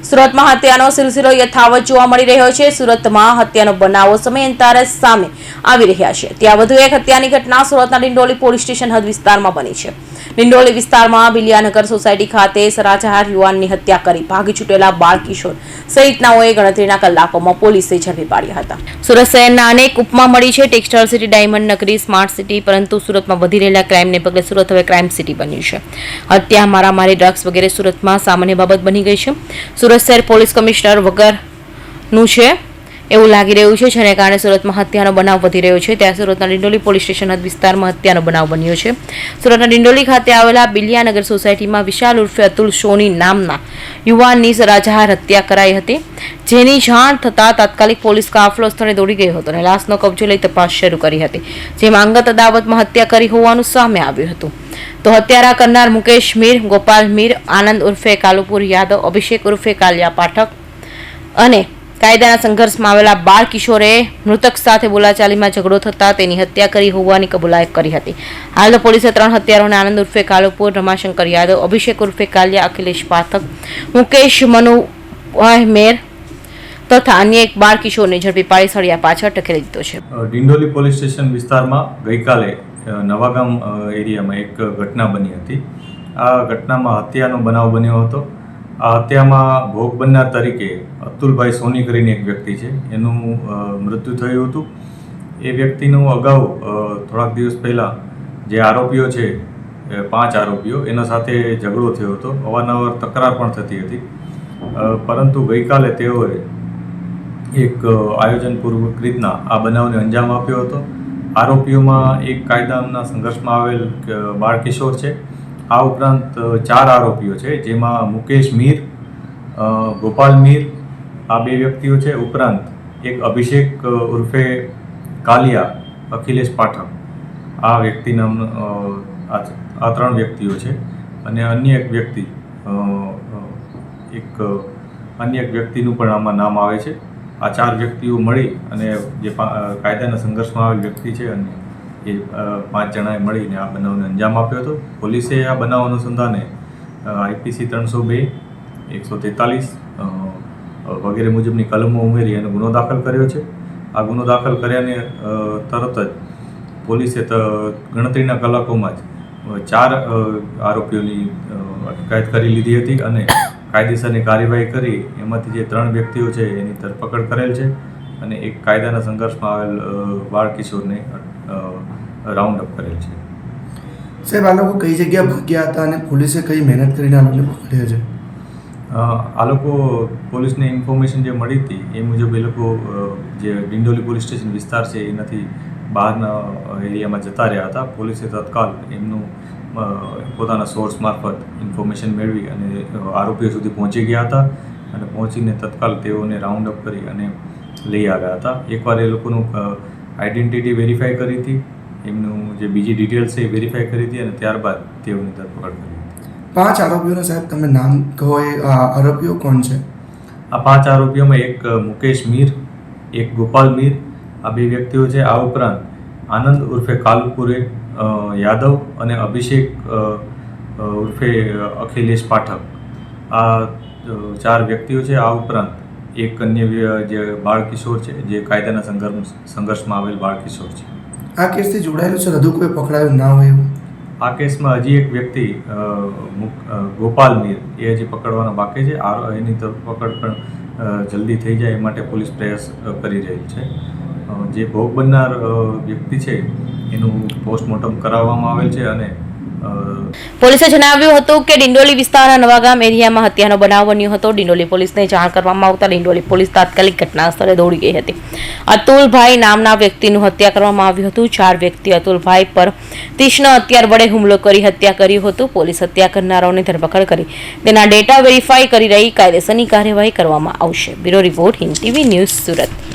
સુરતમાં હત્યાનો સિલસિલો યથાવત જોવા મળી રહ્યો છે। સુરતમાં હત્યાનો બનાવો સમયાંતરે સામે આવી રહ્યા છે। ત્યાં વધુ એક હત્યાની ઘટના સુરતના ડિંડોલી પોલીસ સ્ટેશન હદ વિસ્તારમાં બની છે। ડિંડોલી વિસ્તારમાં બિલિયાનગર સોસાયટી ખાતે સરાજાર યુવાનની હત્યા કરી ભાગી છૂટેલા બાળ કિશોર સહિતનાઓએ ગણતરીના કલાકોમાં પોલીસે ઝડપી પાડ્યા હતા। સુરત શહેરના અનેક ઉપમા મળી છે, ટેક્સટાઇલ સિટી, ડાયમંડ નગરી, સ્માર્ટ સિટી, પરંતુ સુરતમાં વધી રહેલા ક્રાઇમને પગલે સુરત હવે ક્રાઇમ સિટી બન્યું છે। હત્યા, મારામારી, ડ્રગ્સ વગેરે સુરતમાં સામાન્ય બાબત બની ગઈ છે। સુરત શહેર પોલીસ કમિશનર વગરનું છે એવું લાગી રહ્યું છે, જેને કારણે સુરતમાં હત્યાનો બનાવ વધી રહ્યો છે। ત્યાં સુરતના ડિંડોલી પોલીસ સ્ટેશન હદ વિસ્તારમાં હત્યાનો બનાવ બન્યો છે। સુરતના ડિંડોલી ખાતે આવેલા બિલિયાનગર સોસાયટીમાં વિશાલ ઉર્ફે અતુલ સોની નામના યુવાનની સરાજાર હત્યા કરાઈ હતી, જેની જાણ થતાં તાત્કાલિક પોલીસ કાફલો સ્થળે દોડી ગયો હતો અને લાશનો કબજો લઈ તપાસ શરૂ કરી હતી, જેમાં અંગત અદાવતમાં હત્યા કરી હોવાનું સામે આવ્યું હતું। તો હત્યારા કરનાર મુકેશ મીર, ગોપાલ મીર, આનંદ ઉર્ફે કાલુપુર યાદવ, અભિષેક ઉર્ફે કાલિયા પાઠક અને કાયદાના સંઘર્ષમાં આવેલા બાળ કિશોરે મૃતક સાથે બોલાચાલીમાં ઝઘડો થતા તેની હત્યા કરી હોવાની કબૂલાત કરી હતી। હાલ પોલીસે 3 હત્યારાઓને આનંદ ઉર્ફે કાલુપુર, રમાશંકર યાદવ, અભિષેક ઉર્ફે કાલિયા, અખિલેશ પાઠક, મુકેશ મનુભાઈ મેર તથા અન્ય એક બાળ કિશોરને ઝડપી પાડી સળિયા પાછળ ઢકેલી દીધો છે। ડિંડોલી પોલીસ સ્ટેશન વિસ્તારમાં ગઈકાલે નવાગામ એરિયામાં એક ઘટના બની હતી। આ ઘટનામાં હત્યાનો બનાવ બન્યો હતો। આ હત્યામાં ભોગ બનનાર તરીકે અતુલભાઈ સોની કરીને એક વ્યક્તિ છે, એનું મૃત્યુ થયું હતું। એ વ્યક્તિનું અગાઉ થોડાક દિવસ પહેલાં જે આરોપીઓ છે, 5 આરોપીઓ, એના સાથે ઝઘડો થયો હતો, અવારનવાર તકરાર પણ થતી હતી, પરંતુ ગઈકાલે તેઓએ એક આયોજનપૂર્વક રીતના આ બનાવને અંજામ આપ્યો હતો। આરોપીઓમાં એક કાયદાના સંઘર્ષમાં આવેલ બાળ કિશોર છે। આ ઉપરાંત 4 આરોપીઓ છે, જેમાં મુકેશ મીર, ગોપાલ મીર, આ 2 વ્યક્તિઓ છે, ઉપરાંત એક અભિષેક ઉર્ફે કાલિયા, અખિલેશ પાઠક, આ વ્યક્તિ નામનો આ 3 વ્યક્તિઓ છે અને અન્ય એક વ્યક્તિનું પણ આમાં નામ આવે છે। આ 4 વ્યક્તિઓ મળી અને જે કાયદાના સંઘર્ષમાં આવેલ વ્યક્તિ છે અને એ 5 જણાએ મળીને આ બનાવને અંજામ આપ્યો હતો। પોલીસે આ બનાવ અનુસંધાને IPC 302, 143 વગેરે મુજબની કલમો ઉમેરી અને ગુનો દાખલ કર્યો છે। આ ગુનો દાખલ કર્યાને તરત જ પોલીસે ગણતરીના કલાકોમાં જ 4 આરોપીઓની અટકાયત કરી લીધી હતી અને કાયદેસરની કાર્યવાહી કરી એમાંથી જે 3 વ્યક્તિઓ છે એની ધરપકડ કરેલ છે અને એક કાયદાના સંઘર્ષમાં આવેલ બાળ કિશોરને રાઉન્ડ અપ કરેલ છે। સાહેબ, આ લોકો કઈ જગ્યા ભાગ્યા હતા અને પોલીસે કઈ મહેનત કરીને આ લોકોને પકડ્યા છે? આ લોકો પોલીસને ઇન્ફોર્મેશન જે મળી હતી એ મુજબ એ લોકો જે ડિંડોલી પોલીસ સ્ટેશન વિસ્તાર છે એનાથી બહારના એરિયામાં જતા રહ્યા હતા। પોલીસે તત્કાલ એમનું પોતાના સોર્સ મારફત ઇન્ફોર્મેશન મેળવી અને આરોપીઓ સુધી પહોંચી ગયા હતા અને પહોંચીને તત્કાલ તેઓને રાઉન્ડ અપ કરી અને લઈ આવ્યા હતા। એકવાર એ લોકોનું આઈડેન્ટિટી વેરીફાઈ કરી હતી, એમનું જે બીજી ડિટેલ્સ છે એ વેરીફાઈ કરી હતી અને ત્યારબાદ તેઓની ધરપકડ કરી હતી। 5 આરોપીઓના સાહેબ તમે નામ કહો, એ આરોપીઓ કોણ છે? આ 5 આરોપીઓમાં એક મુકેશ મીર, એક ગોપાલ મીર, આ 2 વ્યક્તિઓ છે। આ ઉપરાંત આનંદ ઉર્ફે કાલુપુરે યાદવ અને અભિષેક ઉર્ફે અખિલેશ પાઠક, આ 4 વ્યક્તિઓ છે। આ ઉપરાંત એક અન્ય જે બાળ કિશોર છે, જે કાયદાના સંઘર્ષમાં આવેલ બાળ કિશોર છે। આ કેસથી જોડાયેલું છે, હજુ કોઈ પકડાયું ના હોય એવું? આ કેસમાં હજી એક વ્યક્તિ ગોપાલ મીર એ હજી પકડવાના બાકી છે। એની ધરપકડ પણ જલ્દી થઈ જાય એ માટે પોલીસ પ્રયાસ કરી રહી છે। જે ભોગ બનનાર વ્યક્તિ છે એનું પોસ્ટમોર્ટમ કરાવવામાં આવેલ છે અને પોલીસે જણાવ્યું હતું કે ડિંડોલી વિસ્તારના નવાગામ એરિયામાં હત્યાનો બનાવ બન્યો હતો। ડિંડોલી પોલીસને જાણ કરવામાં આવતા ડિંડોલી પોલીસ તાત્કાલિક ઘટના સ્થળે દોડી ગઈ હતી। અતુલભાઈ નામના વ્યક્તિનું હત્યા કરવામાં આવ્યું હતું। 4 વ્યક્તિ અતુલભાઈ પર તીક્ષ્ણ હથિયાર વડે હુમલો કરી હત્યા કર્યું હતું। પોલીસ હત્યા કરનારાઓની ધરપકડ કરી તેના ડેટા વેરીફાઈ કરી રહી કાયદેસરની કાર્યવાહી કરવામાં આવશે। Bureau report, Hind TV news, Surat.